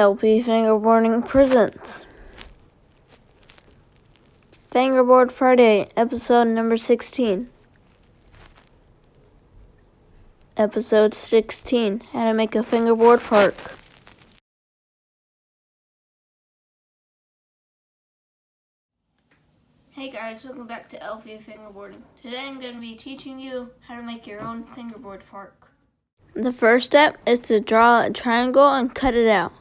LP-Fingerboarding presents Fingerboard Friday, episode number 16. Episode 16, How to Make a Fingerboard Park. Hey guys, welcome back to LP-Fingerboarding. Today I'm going to be teaching you how to make your own fingerboard park. The first step is to draw a triangle and cut it out.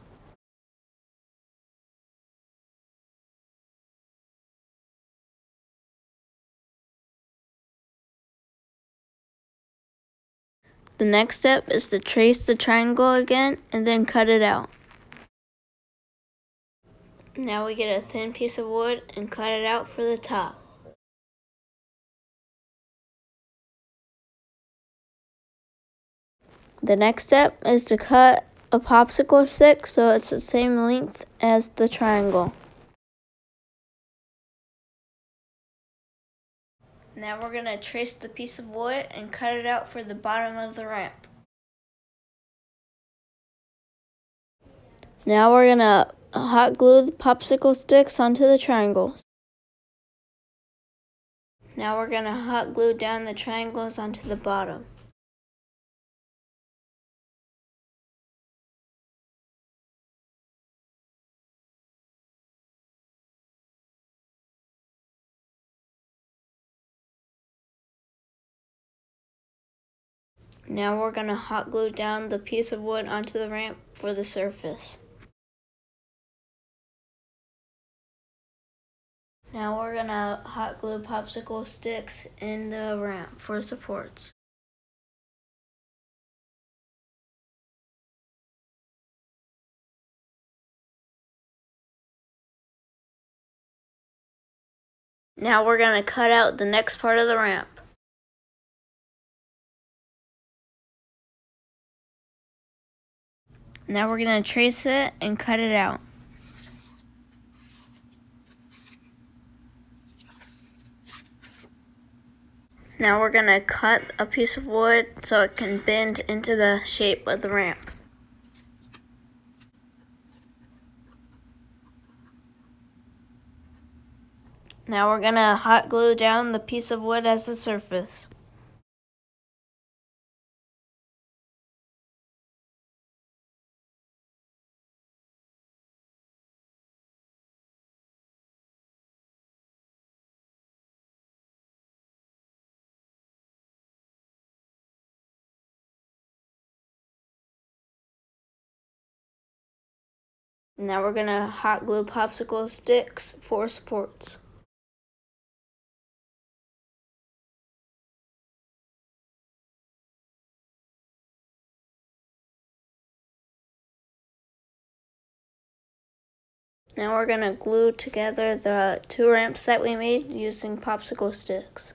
The next step is to trace the triangle again and then cut it out. Now we get a thin piece of wood and cut it out for the top. The next step is to cut a popsicle stick so it's the same length as the triangle. Now we're going to trace the piece of wood and cut it out for the bottom of the ramp. Now we're going to hot glue the popsicle sticks onto the triangles. Now we're going to hot glue down the triangles onto the bottom. Now we're going to hot glue down the piece of wood onto the ramp for the surface. Now we're going to hot glue popsicle sticks in the ramp for supports. Now we're going to cut out the next part of the ramp. Now we're going to trace it and cut it out. Now we're going to cut a piece of wood so it can bend into the shape of the ramp. Now we're going to hot glue down the piece of wood as the surface. Now we're going to hot glue popsicle sticks for supports. Now we're going to glue together the two ramps that we made using popsicle sticks.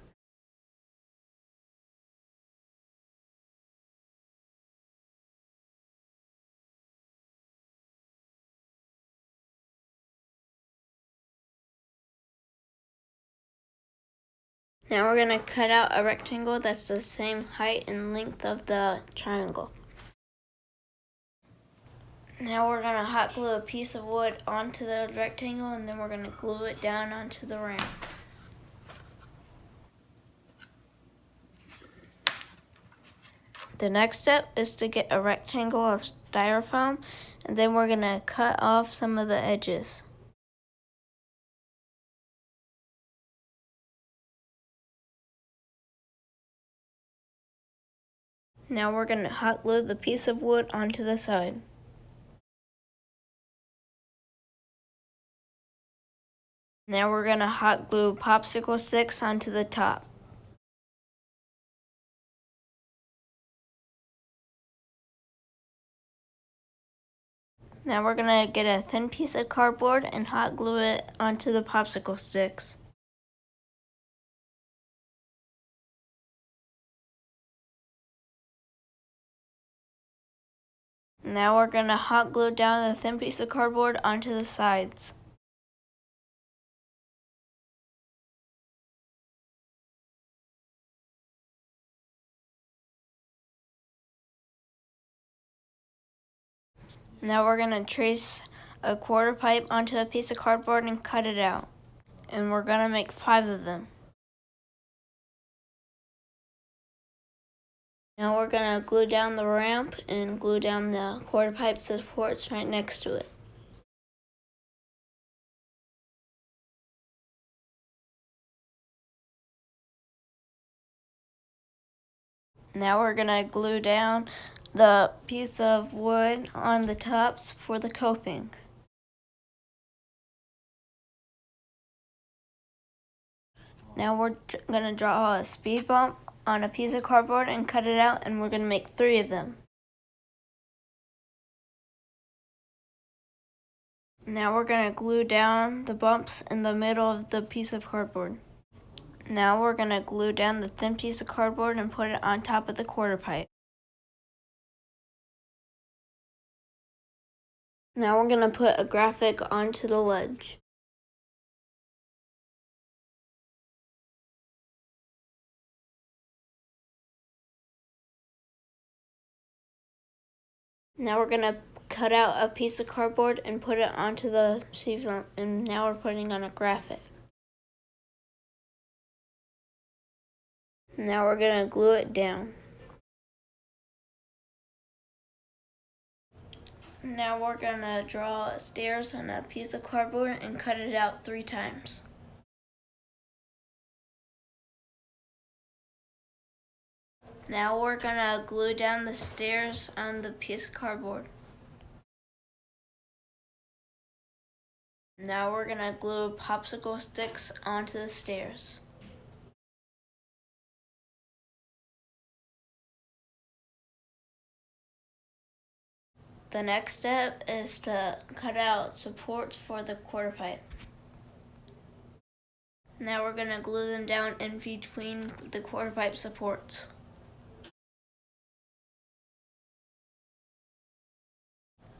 Now we're going to cut out a rectangle that's the same height and length of the triangle. Now we're going to hot glue a piece of wood onto the rectangle and then we're going to glue it down onto the ramp. The next step is to get a rectangle of styrofoam and then we're going to cut off some of the edges. Now we're going to hot glue the piece of wood onto the side. Now we're going to hot glue popsicle sticks onto the top. Now we're going to get a thin piece of cardboard and hot glue it onto the popsicle sticks. Now we're going to hot glue down the thin piece of cardboard onto the sides. Now we're going to trace a quarter pipe onto a piece of cardboard and cut it out. And we're going to make 5 of them. Now we're going to glue down the ramp and glue down the quarter pipe supports right next to it. Now we're going to glue down the piece of wood on the tops for the coping. Now we're going to draw a speed bump on a piece of cardboard and cut it out, and we're going to make 3 of them. Now we're going to glue down the bumps in the middle of the piece of cardboard. Now we're going to glue down the thin piece of cardboard and put it on top of the quarter pipe. Now we're going to put a graphic onto the ledge. Now we're going to cut out a piece of cardboard and put it onto the speed bump, and now we're putting on a graphic. Now we're going to glue it down. Now we're going to draw stairs on a piece of cardboard and cut it out 3 times. Now we're going to glue down the stairs on the piece of cardboard. Now we're going to glue popsicle sticks onto the stairs. The next step is to cut out supports for the quarter pipe. Now we're going to glue them down in between the quarter pipe supports.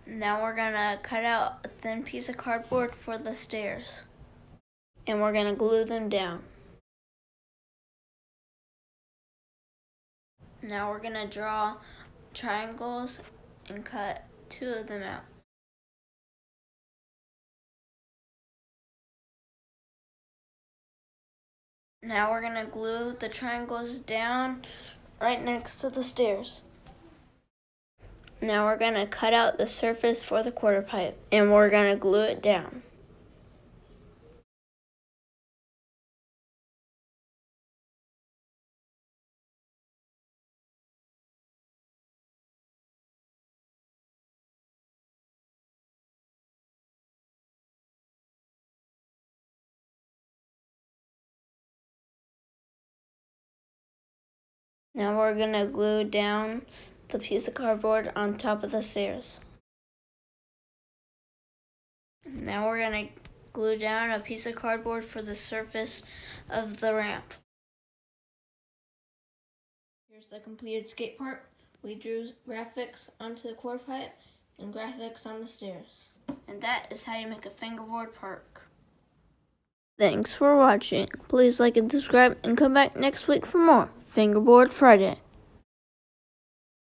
Now we're going to cut out a thin piece of cardboard for the stairs. And we're going to glue them down. Now we're going to draw triangles and cut 2 of them out. Now we're going to glue the triangles down right next to the stairs. Now we're going to cut out the surface for the quarter pipe, and we're going to glue it down. Now we're going to glue down the piece of cardboard on top of the stairs. Now we're going to glue down a piece of cardboard for the surface of the ramp. Here's the completed skate park. We drew graphics onto the quarter pipe and graphics on the stairs. And that is how you make a fingerboard park. Thanks for watching. Please like and subscribe and come back next week for more Fingerboard Friday.